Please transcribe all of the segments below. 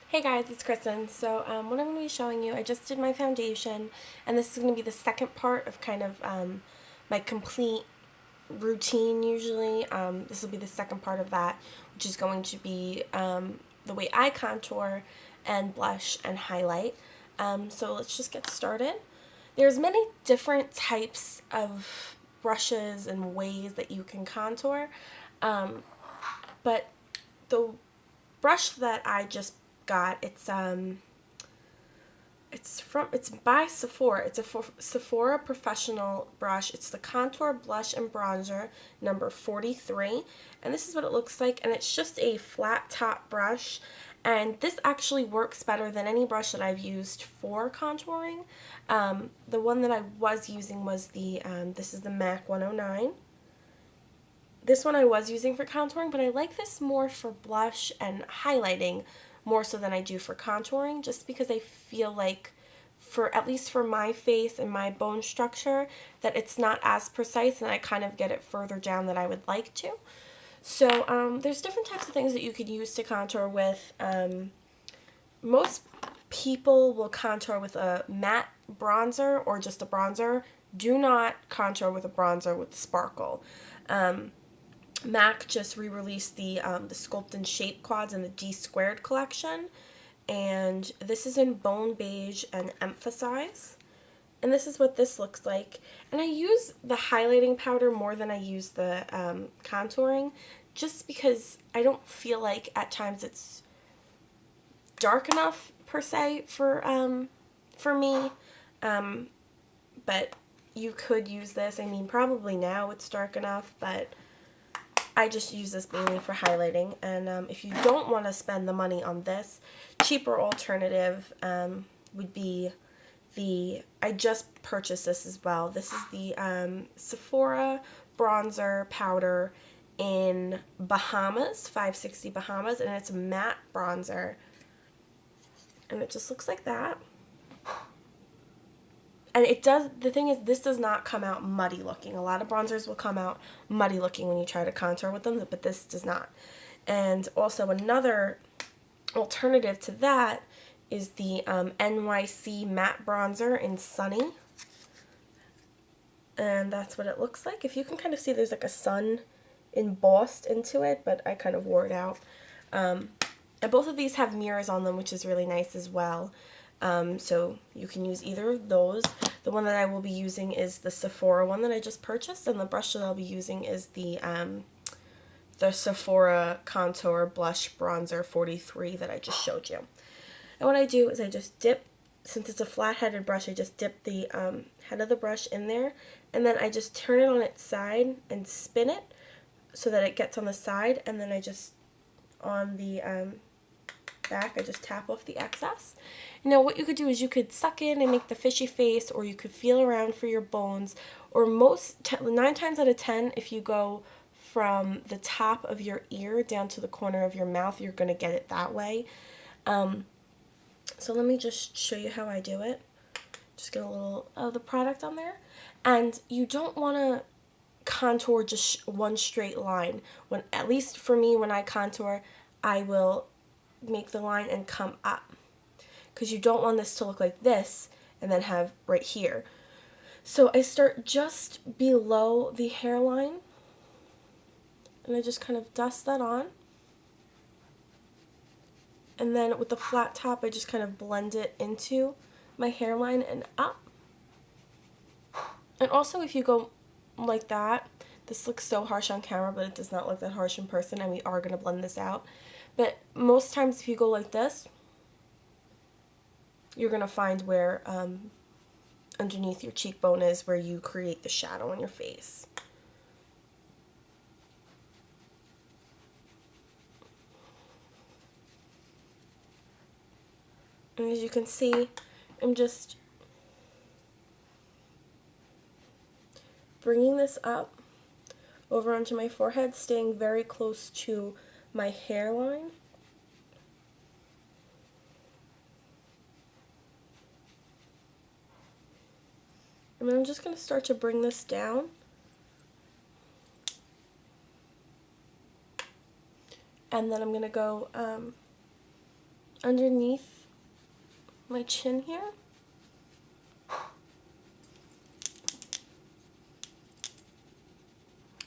Hey guys, it's Kristen. So what I'm going to be showing you, I just did my foundation, and this is going to be the second part of kind of my complete routine usually. This will be the second part of that, which is going to be the way I contour and blush and highlight. So let's just get started. There's many different types of brushes and ways that you can contour, but the brush that I just got, it's by Sephora. It's a Sephora professional brush. It's the Contour Blush and Bronzer number 43, and this is what it looks like. And it's just a flat top brush, and this actually works better than any brush that I've used for contouring. The one that I was using was this is the MAC 109. This one I was using for contouring, but I like this more for blush and highlighting more so than I do for contouring, just because I feel like, for at least for my face and my bone structure, that it's not as precise, and I kind of get it further down than I would like to. So there's different types of things that you could use to contour with. Most people will contour with a matte bronzer or just a bronzer. Do not contour with a bronzer with sparkle. MAC just re-released the Sculpt and Shape Quads in the D Squared collection, and this is in Bone Beige and Emphasize, and this is what this looks like. And I use the highlighting powder more than I use the contouring, just because I don't feel like at times it's dark enough per se for me, but you could use this. I mean, probably now it's dark enough, but I just use this mainly for highlighting. And if you don't want to spend the money on this, cheaper alternative would be I just purchased this as well. This is the Sephora bronzer powder in Bahamas, 560 Bahamas, and it's a matte bronzer. And it just looks like that. And the thing is, this does not come out muddy looking. A lot of bronzers will come out muddy looking when you try to contour with them, but this does not. And also another alternative to that is the NYC matte bronzer in Sunny. And that's what it looks like. If you can kind of see, there's like a sun embossed into it, but I kind of wore it out. And both of these have mirrors on them, which is really nice as well. So you can use either of those. The one that I will be using is the Sephora one that I just purchased, and the brush that I'll be using is the Sephora Contour Blush Bronzer 43 that I just showed you. And what I do is I just dip, since it's a flat-headed brush, I just dip the head of the brush in there, and then I just turn it on its side and spin it so that it gets on the side, and then I just, on the back, I just tap off the excess. Now what you could do is you could suck in and make the fishy face, or you could feel around for your bones, or 9 times out of 10, if you go from the top of your ear down to the corner of your mouth, you're going to get it that way. So let me just show you how I do it. Just get a little of the product on there. And you don't want to contour just one straight line. At least for me, when I contour, I will make the line and come up, because you don't want this to look like this and then have right here. So I start just below the hairline, and I just kind of dust that on, and then with the flat top I just kind of blend it into my hairline and up. And also, if you go like that, this looks so harsh on camera, but it does not look that harsh in person, and we are going to blend this out. But most times if you go like this, you're going to find where underneath your cheekbone is where you create the shadow on your face. And as you can see, I'm just bringing this up over onto my forehead, staying very close to my hairline. And then I'm just going to start to bring this down. And then I'm going to go underneath my chin here.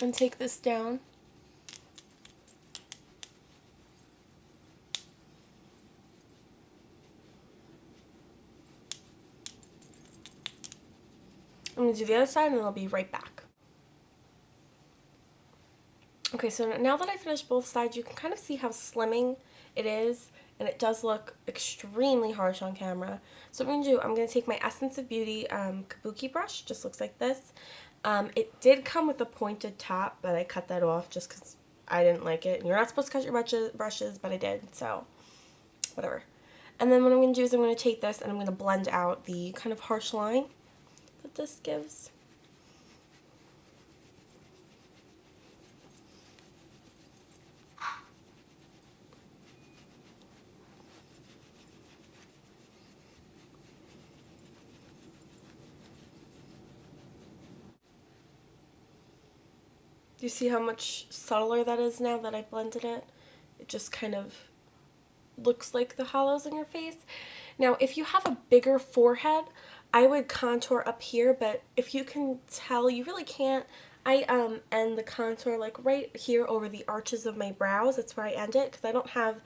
And take this down. I'm going to do the other side and then I'll be right back. Okay, so now that I finished both sides, you can kind of see how slimming it is, and it does look extremely harsh on camera. So what I'm going to do, I'm going to take my Essence of Beauty Kabuki brush, just looks like this. It did come with a pointed top, but I cut that off just because I didn't like it. And you're not supposed to cut your brushes, but I did, so whatever. And then what I'm going to do is I'm going to take this and I'm going to blend out the kind of harsh line that this gives. Do you see how much subtler that is now that I blended it? It just kind of looks like the hollows in your face. Now, if you have a bigger forehead, I would contour up here, but if you can tell, you really can't. I end the contour like right here over the arches of my brows. That's where I end it because I don't have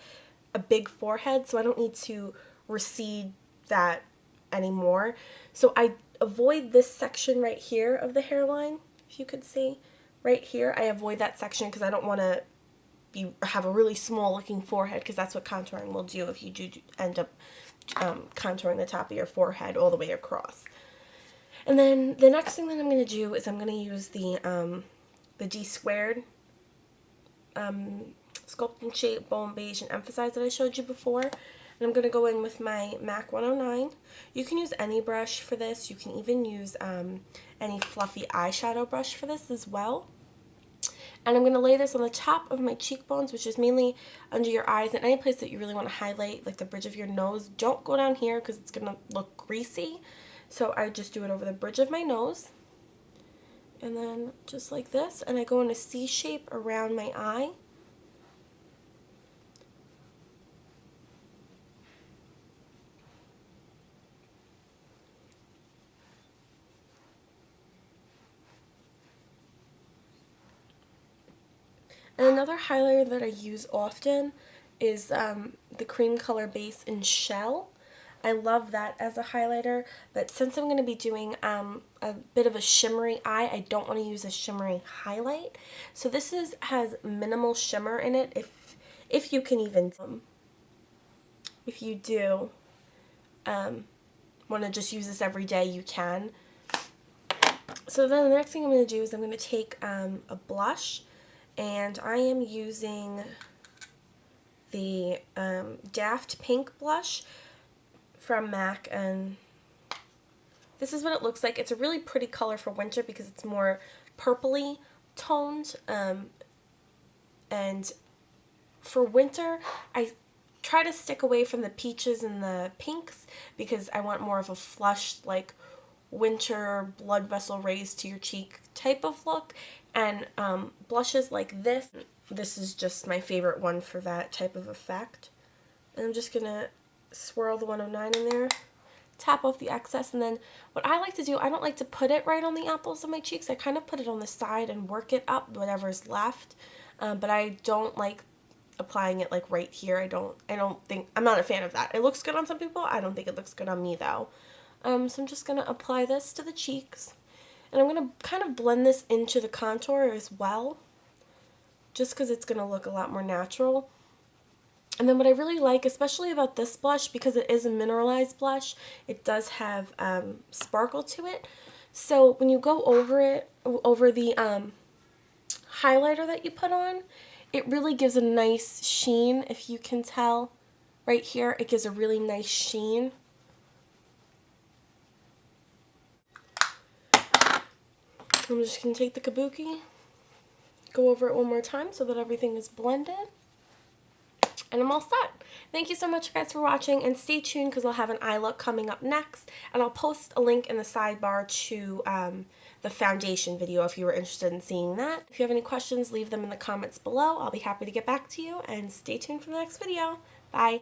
a big forehead, so I don't need to recede that anymore. So I avoid this section right here of the hairline, if you could see. Right here, I avoid that section because I don't want to have a really small looking forehead, because that's what contouring will do if you do end up contouring the top of your forehead all the way across. And then the next thing that I'm going to do is I'm going to use the D Squared Sculpt and Shape Bone Beige and Emphasize that I showed you before. And I'm going to go in with my MAC 109. You can use any brush for this. You can even use any fluffy eyeshadow brush for this as well. And I'm going to lay this on the top of my cheekbones, which is mainly under your eyes and any place that you really want to highlight, like the bridge of your nose. Don't go down here because it's going to look greasy. So I just do it over the bridge of my nose. And then just like this. And I go in a C shape around my eye. And another highlighter that I use often is the cream color base in Shell. I love that as a highlighter, but since I'm going to be doing a bit of a shimmery eye, I don't want to use a shimmery highlight. So this has minimal shimmer in it, if you can even, if you do want to just use this every day, you can. So then the next thing I'm going to do is I'm going to take a blush. And I am using the Daft Pink blush from MAC, and this is what it looks like. It's a really pretty color for winter because it's more purpley toned, and for winter I try to stick away from the peaches and the pinks because I want more of a flush, like winter blood vessel raised to your cheek type of look. And blushes like this is just my favorite one for that type of effect. And I'm just gonna swirl the 109 in there, tap off the excess, and then what I like to do, I don't like to put it right on the apples of my cheeks. I kind of put it on the side and work it up, whatever's left. But I don't like applying it like right here. I don't think, I'm not a fan of that. It looks good on some people. I don't think it looks good on me though. So I'm just gonna apply this to the cheeks. And I'm going to kind of blend this into the contour as well, just because it's going to look a lot more natural. And then what I really like, especially about this blush, because it is a mineralized blush, it does have sparkle to it. So when you go over it, over the highlighter that you put on, it really gives a nice sheen, if you can tell. Right here, it gives a really nice sheen. I'm just going to take the Kabuki, go over it one more time so that everything is blended, and I'm all set. Thank you so much guys for watching, and stay tuned because I'll have an eye look coming up next, and I'll post a link in the sidebar to the foundation video if you were interested in seeing that. If you have any questions, leave them in the comments below. I'll be happy to get back to you, and stay tuned for the next video. Bye!